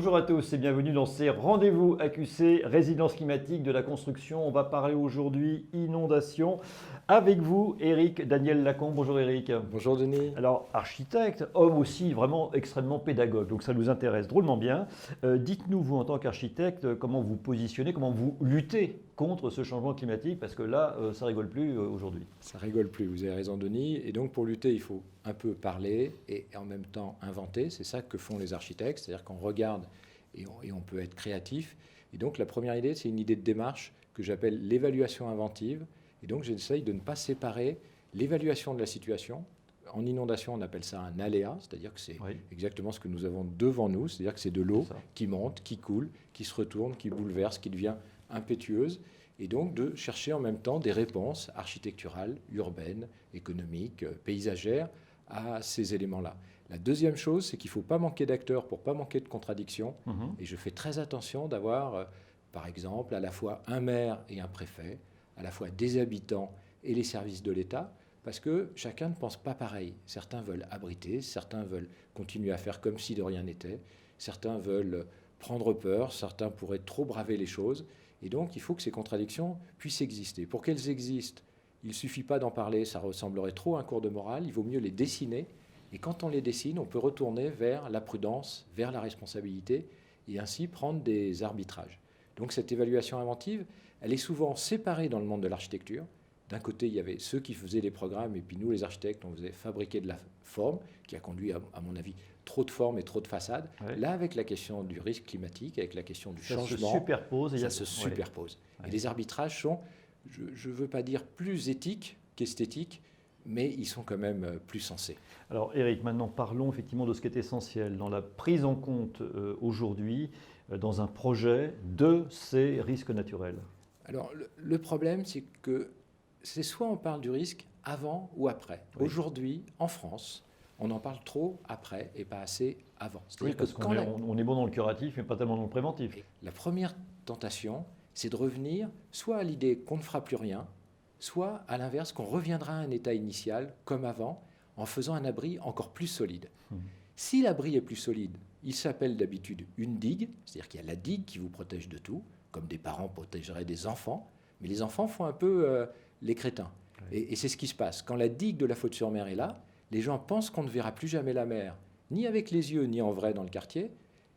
Bonjour à tous et bienvenue dans ces rendez-vous AQC, résidence climatique de la construction. On va parler aujourd'hui inondation avec vous, Éric Daniel Lacombe. Bonjour Éric. Bonjour Denis. Alors, architecte, homme aussi vraiment extrêmement pédagogue, donc ça nous intéresse drôlement bien. Dites-nous, vous en tant qu'architecte, comment vous positionnez, comment vous luttez contre ce changement climatique, parce que là, ça rigole plus aujourd'hui. Ça rigole plus, vous avez raison Denis. Et donc pour lutter, il faut un peu parler et en même temps inventer. C'est ça que font les architectes, c'est-à-dire qu'on regarde et on peut être créatif. Et donc la première idée, c'est une idée de démarche que j'appelle l'évaluation inventive. Et donc j'essaye de ne pas séparer l'évaluation de la situation. En inondation, on appelle ça un aléa, c'est-à-dire que c'est exactement ce que nous avons devant nous, c'est-à-dire que c'est de l'eau qui monte, qui coule, qui se retourne, qui bouleverse, qui devient impétueuse, et donc de chercher en même temps des réponses architecturales, urbaines, économiques, paysagères à ces éléments-là. La deuxième chose, c'est qu'il ne faut pas manquer d'acteurs pour ne pas manquer de contradictions, et je fais très attention d'avoir, par exemple, à la fois un maire et un préfet, à la fois des habitants et les services de l'État, parce que chacun ne pense pas pareil. Certains veulent abriter, certains veulent continuer à faire comme si de rien n'était, certains veulent prendre peur, certains pourraient trop braver les choses. Et donc, il faut que ces contradictions puissent exister. Pour qu'elles existent, il ne suffit pas d'en parler, ça ressemblerait trop à un cours de morale, il vaut mieux les dessiner. Et quand on les dessine, on peut retourner vers la prudence, vers la responsabilité, et ainsi prendre des arbitrages. Donc cette évaluation inventive, elle est souvent séparée dans le monde de l'architecture. D'un côté, il y avait ceux qui faisaient les programmes, et puis nous, les architectes, on faisait fabriquer de la forme, qui a conduit, à mon avis, trop de formes et trop de façades. Ouais. Là, avec la question du risque climatique, avec la question du changement, ça se superpose. Ouais. Et les arbitrages sont, je ne veux pas dire plus éthiques qu'esthétiques, mais ils sont quand même plus sensés. Alors Éric, maintenant parlons effectivement de ce qui est essentiel dans la prise en compte aujourd'hui, dans un projet, de ces risques naturels. Alors le problème, c'est que c'est soit on parle du risque avant ou après. Oui. Aujourd'hui, en France, on en parle trop après et pas assez avant. Oui, parce qu'on est bon dans le curatif, mais pas tellement dans le préventif. Et la première tentation, c'est de revenir soit à l'idée qu'on ne fera plus rien, soit à l'inverse, qu'on reviendra à un état initial, comme avant, en faisant un abri encore plus solide. Si l'abri est plus solide, il s'appelle d'habitude une digue, c'est-à-dire qu'il y a la digue qui vous protège de tout, comme des parents protégeraient des enfants, mais les enfants font un peu les crétins. Et c'est ce qui se passe. Quand la digue de la Faute-sur-Mer est là, les gens pensent qu'on ne verra plus jamais la mer, ni avec les yeux, ni en vrai dans le quartier,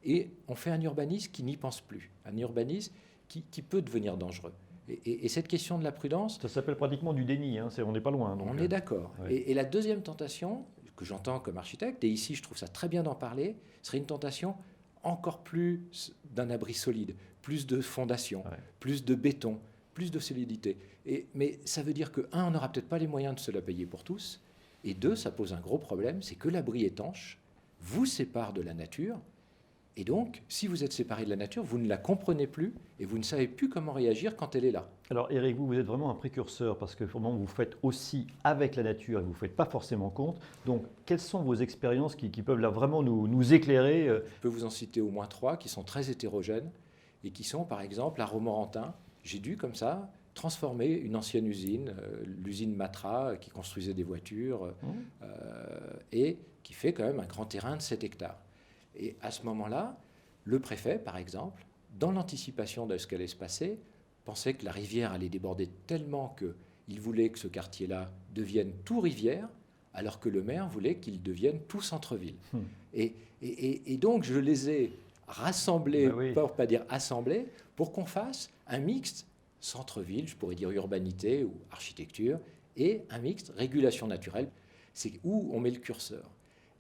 et on fait un urbanisme qui n'y pense plus, un urbanisme qui peut devenir dangereux. Et cette question de la prudence... Ça s'appelle pratiquement du déni, hein, on n'est pas loin. Donc, on est d'accord. Et la deuxième tentation, que j'entends comme architecte, et ici je trouve ça très bien d'en parler, serait une tentation encore plus d'un abri solide, plus de fondation, plus de béton, plus de solidité. Mais ça veut dire que, un, on n'aura peut-être pas les moyens de se la payer pour tous, et deux, ça pose un gros problème, c'est que l'abri étanche vous sépare de la nature, et donc, si vous êtes séparé de la nature, vous ne la comprenez plus, et vous ne savez plus comment réagir quand elle est là. Alors Éric, vous êtes vraiment un précurseur, parce que vous faites aussi avec la nature, et vous ne faites pas forcément compte. Donc, quelles sont vos expériences qui peuvent là vraiment nous éclairer? Je peux vous en citer au moins 3 qui sont très hétérogènes, et qui sont, par exemple, à Romorantin. J'ai dû, comme ça, transformer une ancienne usine, l'usine Matra, qui construisait des voitures, et qui fait quand même un grand terrain de 7 hectares. Et à ce moment-là, le préfet, par exemple, dans l'anticipation de ce qu'allait se passer, pensait que la rivière allait déborder tellement qu'il voulait que ce quartier-là devienne tout rivière, alors que le maire voulait qu'il devienne tout centre-ville. Et donc, je les ai rassemblés, pour pas dire assemblés, pour qu'on fasse un mixte centre-ville, je pourrais dire urbanité ou architecture, et un mixte régulation naturelle. C'est où on met le curseur.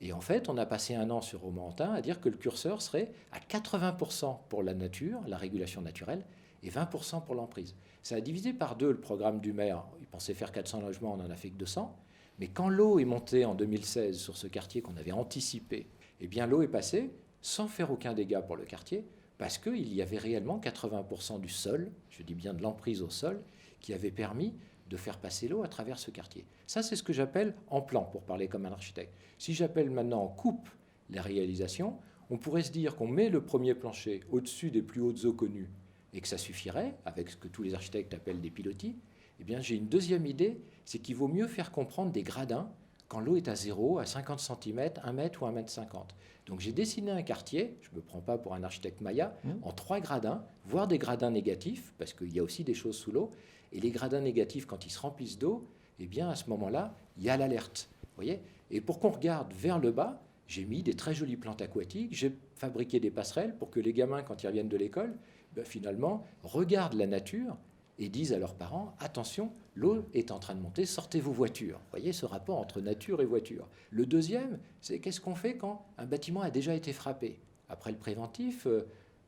Et en fait, on a passé un an sur Romorantin à dire que le curseur serait à 80% pour la nature, la régulation naturelle, et 20% pour l'emprise. Ça a divisé par 2 le programme du maire. Il pensait faire 400 logements, on n'en a fait que 200. Mais quand l'eau est montée en 2016 sur ce quartier qu'on avait anticipé, eh bien l'eau est passée sans faire aucun dégât pour le quartier, parce qu'il y avait réellement 80% du sol, je dis bien de l'emprise au sol, qui avait permis de faire passer l'eau à travers ce quartier. Ça, c'est ce que j'appelle en plan, pour parler comme un architecte. Si j'appelle maintenant en coupe les réalisations, on pourrait se dire qu'on met le premier plancher au-dessus des plus hautes eaux connues et que ça suffirait, avec ce que tous les architectes appellent des pilotis. Eh bien, j'ai une deuxième idée, c'est qu'il vaut mieux faire comprendre des gradins quand l'eau est à 0, à 50 cm, 1 mètre ou 1 mètre 50. Donc j'ai dessiné un quartier, je ne me prends pas pour un architecte maya, en 3 gradins, voire des gradins négatifs, parce qu'il y a aussi des choses sous l'eau. Et les gradins négatifs, quand ils se remplissent d'eau, eh bien à ce moment-là, il y a l'alerte. Voyez. Et pour qu'on regarde vers le bas, j'ai mis des très jolies plantes aquatiques, j'ai fabriqué des passerelles pour que les gamins, quand ils reviennent de l'école, finalement, regardent la nature et disent à leurs parents, attention, l'eau est en train de monter, sortez vos voitures. Vous voyez ce rapport entre nature et voiture. Le deuxième, c'est qu'est-ce qu'on fait quand un bâtiment a déjà été frappé? Après le préventif,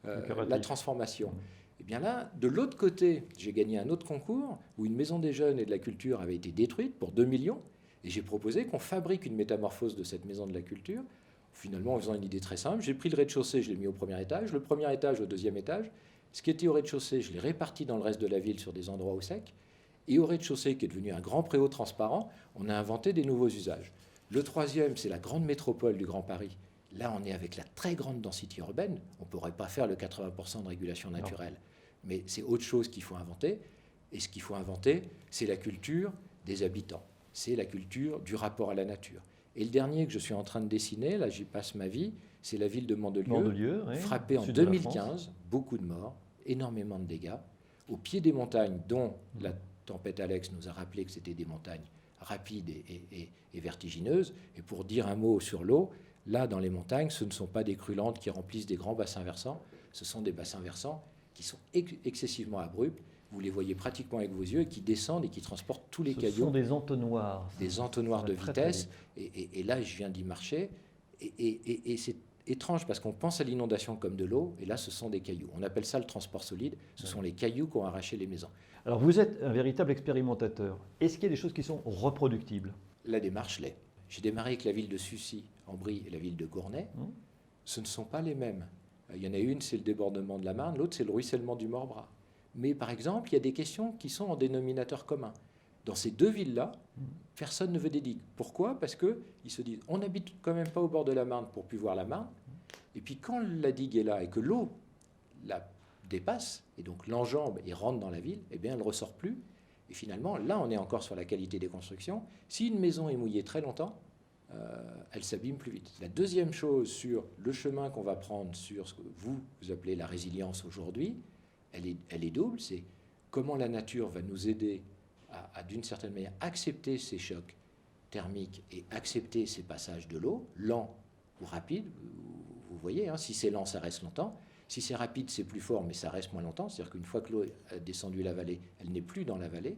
la transformation. Et bien là, de l'autre côté, j'ai gagné un autre concours où une maison des jeunes et de la culture avait été détruite pour 2 millions. Et j'ai proposé qu'on fabrique une métamorphose de cette maison de la culture. Finalement, en faisant une idée très simple, j'ai pris le rez-de-chaussée, je l'ai mis au premier étage, le premier étage au deuxième étage. Ce qui était au rez-de-chaussée, je l'ai réparti dans le reste de la ville sur des endroits au sec. Et au rez-de-chaussée, qui est devenu un grand préau transparent, on a inventé des nouveaux usages. Le troisième, c'est la grande métropole du Grand Paris. Là, on est avec la très grande densité urbaine. On ne pourrait pas faire le 80% de régulation naturelle. Non. Mais c'est autre chose qu'il faut inventer. Et ce qu'il faut inventer, c'est la culture des habitants. C'est la culture du rapport à la nature. Et le dernier que je suis en train de dessiner, là j'y passe ma vie, c'est la ville de Mandelieu, oui, frappée en 2015, beaucoup de morts, énormément de dégâts, au pied des montagnes dont la tempête Alex nous a rappelé que c'était des montagnes rapides et vertigineuses. Et pour dire un mot sur l'eau, là dans les montagnes, ce ne sont pas des crues lentes qui remplissent des grands bassins versants, ce sont des bassins versants qui sont excessivement abrupts. Vous les voyez pratiquement avec vos yeux, et qui descendent et qui transportent tous les cailloux. Ce sont des entonnoirs. Des entonnoirs de vitesse. Et là, je viens d'y marcher. Et c'est étrange parce qu'on pense à l'inondation comme de l'eau. Et là, ce sont des cailloux. On appelle ça le transport solide. Ce sont les cailloux qui ont arraché les maisons. Alors, vous êtes un véritable expérimentateur. Est-ce qu'il y a des choses qui sont reproductibles? La démarche l'est. J'ai démarré avec la ville de Sucy, en Brie, et la ville de Gournay. Ce ne sont pas les mêmes. Il y en a une, c'est le débordement de la Marne. L'autre, c'est le ruissellement du Morbihan. Mais par exemple, il y a des questions qui sont en dénominateur commun. Dans ces deux villes-là, personne ne veut des digues. Pourquoi? Parce qu'ils se disent, on n'habite quand même pas au bord de la Marne pour plus voir la Marne. Et puis quand la digue est là et que l'eau la dépasse, et donc l'enjambe et rentre dans la ville, eh bien elle ne ressort plus. Et finalement, là, on est encore sur la qualité des constructions. Si une maison est mouillée très longtemps, elle s'abîme plus vite. La deuxième chose sur le chemin qu'on va prendre sur ce que vous appelez la résilience aujourd'hui, elle est double, c'est comment la nature va nous aider à d'une certaine manière, accepter ces chocs thermiques et accepter ces passages de l'eau, lents ou rapides. Vous voyez, hein, si c'est lent, ça reste longtemps. Si c'est rapide, c'est plus fort, mais ça reste moins longtemps. C'est-à-dire qu'une fois que l'eau a descendu la vallée, elle n'est plus dans la vallée.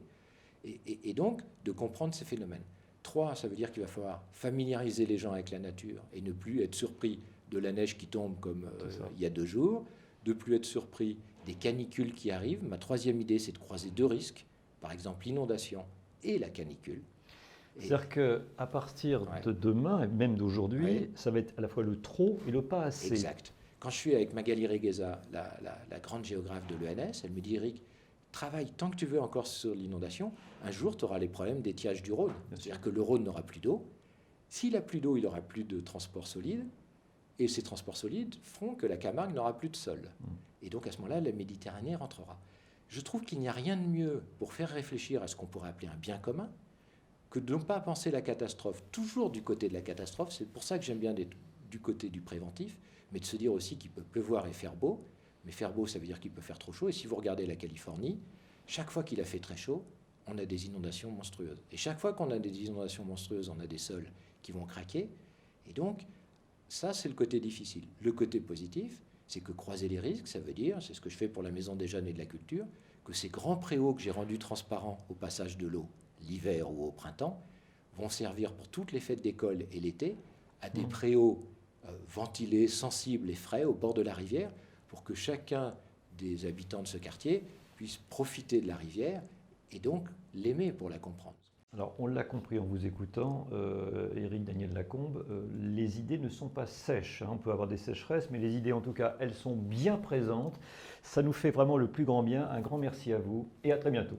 Et donc, de comprendre ces phénomènes. 3, ça veut dire qu'il va falloir familiariser les gens avec la nature et ne plus être surpris de la neige qui tombe comme il y a 2 jours, de plus être surpris des canicules qui arrivent. Ma troisième idée, c'est de croiser 2 risques, par exemple l'inondation et la canicule. C'est-à-dire qu'à partir de demain, et même d'aujourd'hui, ça va être à la fois le trop et le pas assez. Exact. Quand je suis avec Magali Regueza, la grande géographe de l'ENS, elle me dit, Eric, travaille tant que tu veux encore sur l'inondation, un jour tu auras les problèmes d'étiage du Rhône. C'est-à-dire que le Rhône n'aura plus d'eau. S'il n'a plus d'eau, il n'aura plus de transport solide. Et ces transports solides feront que la Camargue n'aura plus de sol. Et donc à ce moment-là, la Méditerranée rentrera. Je trouve qu'il n'y a rien de mieux pour faire réfléchir à ce qu'on pourrait appeler un bien commun que de ne pas penser la catastrophe toujours du côté de la catastrophe. C'est pour ça que j'aime bien d'être du côté du préventif, mais de se dire aussi qu'il peut pleuvoir et faire beau. Mais faire beau, ça veut dire qu'il peut faire trop chaud. Et si vous regardez la Californie, chaque fois qu'il a fait très chaud, on a des inondations monstrueuses. Et chaque fois qu'on a des inondations monstrueuses, on a des sols qui vont craquer. Et donc, ça, c'est le côté difficile. Le côté positif, c'est que croiser les risques, ça veut dire, c'est ce que je fais pour la Maison des Jeunes et de la Culture, que ces grands préaux que j'ai rendus transparents au passage de l'eau, l'hiver ou au printemps, vont servir pour toutes les fêtes d'école et l'été à des préaux ventilés, sensibles et frais au bord de la rivière, pour que chacun des habitants de ce quartier puisse profiter de la rivière et donc l'aimer pour la comprendre. Alors, on l'a compris en vous écoutant, Éric Daniel Lacombe, les idées ne sont pas sèches. On peut avoir des sécheresses, mais les idées, en tout cas, elles sont bien présentes. Ça nous fait vraiment le plus grand bien. Un grand merci à vous et à très bientôt.